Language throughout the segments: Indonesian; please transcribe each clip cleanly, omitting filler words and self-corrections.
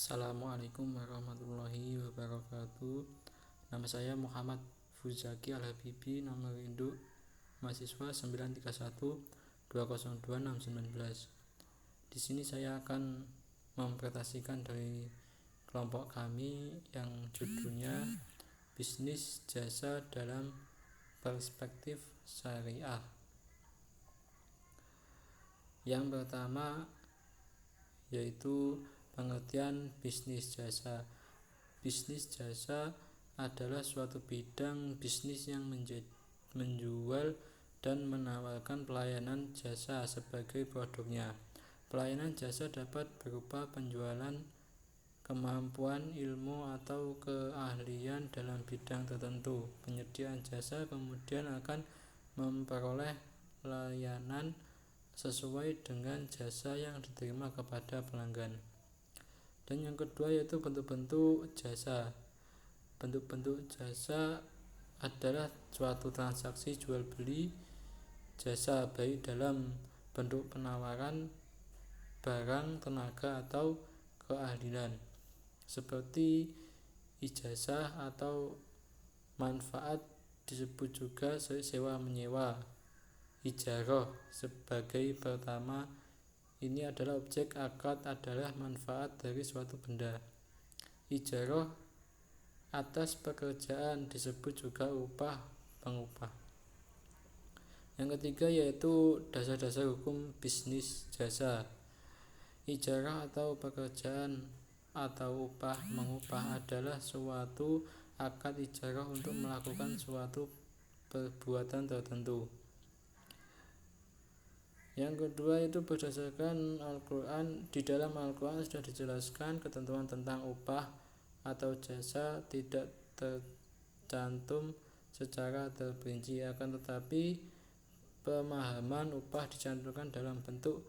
Assalamualaikum warahmatullahi wabarakatuh. Nama saya Muhammad Fuzaki Al-Habibi, nomor induk mahasiswa 931202619. Di sini saya akan mempresentasikan dari kelompok kami yang judulnya Bisnis Jasa dalam Perspektif Syariah. Yang pertama yaitu pengertian bisnis jasa. Bisnis jasa adalah suatu bidang bisnis yang menjual dan menawarkan pelayanan jasa sebagai produknya. Pelayanan jasa dapat berupa penjualan kemampuan, ilmu, atau keahlian dalam bidang tertentu. Penyedia jasa kemudian akan memperoleh layanan sesuai dengan jasa yang diterima kepada pelanggan. Dan yang kedua yaitu bentuk-bentuk jasa. Bentuk-bentuk jasa adalah suatu transaksi jual beli jasa, baik dalam bentuk penawaran barang, tenaga, atau keahlian, seperti ijazah atau manfaat disebut juga sewa menyewa. Ijarah sebagai pertama, ini adalah objek, akad adalah manfaat dari suatu benda. Ijarah atas pekerjaan disebut juga upah pengupah. Yang ketiga yaitu dasar-dasar hukum bisnis jasa. Ijarah atau pekerjaan atau upah mengupah adalah suatu akad ijarah untuk melakukan suatu perbuatan tertentu. Yang kedua itu berdasarkan Al-Quran. Di dalam Al-Quran sudah dijelaskan ketentuan tentang upah atau jasa tidak tercantum secara terperinci, akan tetapi pemahaman upah dicantumkan dalam bentuk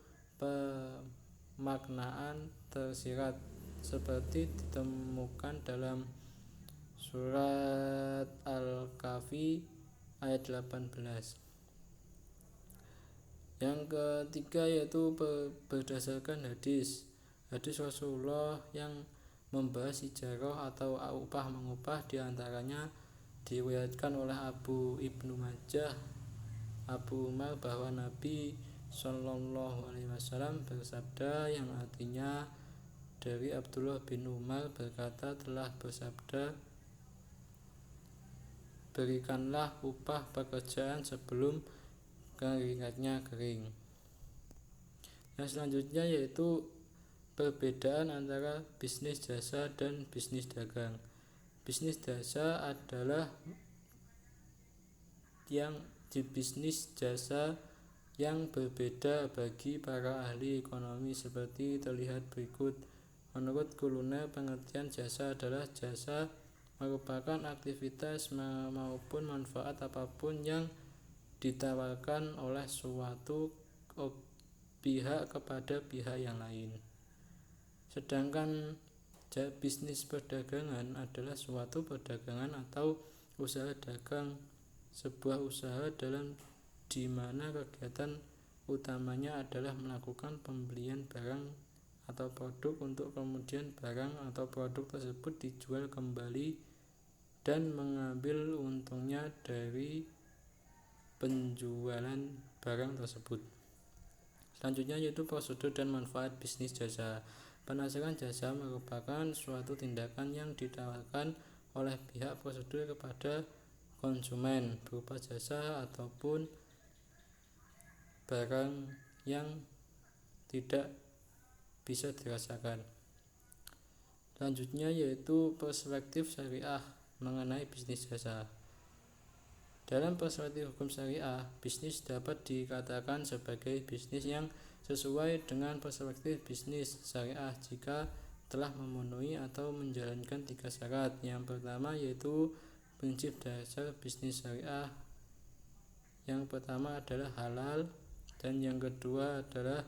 pemaknaan tersirat seperti ditemukan dalam surat Al-Kahfi ayat 18. Yang ketiga yaitu berdasarkan hadis Rasulullah yang membahas ijarah atau upah mengupah. Diantaranya diriwayatkan oleh Ibnu Majah, Abu Umar, bahwa Nabi SAW bersabda, yang artinya dari Abdullah bin Umar berkata, telah bersabda, berikanlah upah pekerjaan sebelum keringatnya kering. Yang selanjutnya yaitu perbedaan antara bisnis jasa dan bisnis dagang. Bisnis jasa adalah bisnis jasa yang berbeda bagi para ahli ekonomi seperti terlihat berikut. Menurut Kuluner, pengertian jasa adalah jasa merupakan aktivitas maupun manfaat apapun yang ditawarkan oleh suatu pihak kepada pihak yang lain. Sedangkan bisnis perdagangan adalah suatu perdagangan atau usaha dagang, sebuah usaha di mana kegiatan utamanya adalah melakukan pembelian barang atau produk untuk kemudian barang atau produk tersebut dijual kembali dan mengambil untungnya dari penjualan barang tersebut. Selanjutnya yaitu prosedur dan manfaat bisnis jasa. Penawaran jasa merupakan suatu tindakan yang ditawarkan oleh pihak prosedur kepada konsumen berupa jasa ataupun barang yang tidak bisa dirasakan. Selanjutnya yaitu perspektif syariah mengenai bisnis jasa. Dalam perspektif hukum syariah, bisnis dapat dikatakan sebagai bisnis yang sesuai dengan perspektif bisnis syariah jika telah memenuhi atau menjalankan 3 syarat. Yang pertama yaitu prinsip dasar bisnis syariah. Yang pertama adalah halal, dan yang kedua adalah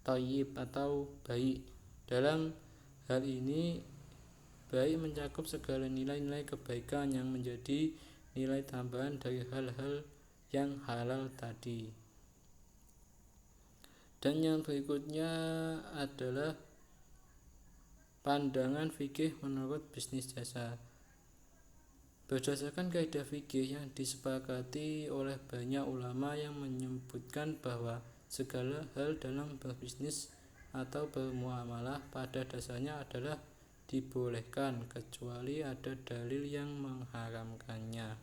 thayyib atau baik. Dalam hal ini baik mencakup segala nilai-nilai kebaikan yang menjadi nilai tambahan dari hal-hal yang halal tadi. Dan yang berikutnya adalah pandangan fikih menurut bisnis jasa. Berdasarkan kaidah fikih yang disepakati oleh banyak ulama yang menyebutkan bahwa segala hal dalam berbisnis atau bermuamalah pada dasarnya adalah dibolehkan kecuali ada dalil yang mengharamkannya.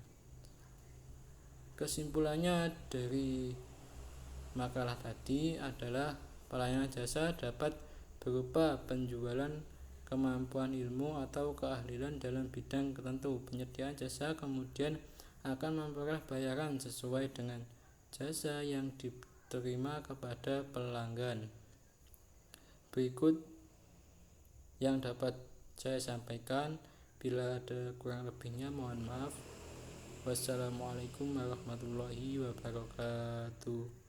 Kesimpulannya dari makalah tadi adalah pelayanan jasa dapat berupa penjualan kemampuan ilmu atau keahlian dalam bidang tertentu. Penyediaan jasa kemudian akan memperoleh bayaran sesuai dengan jasa yang diterima kepada pelanggan. Berikut yang dapat saya sampaikan. Bila ada kurang lebihnya mohon maaf. Wassalamualaikum warahmatullahi wabarakatuh.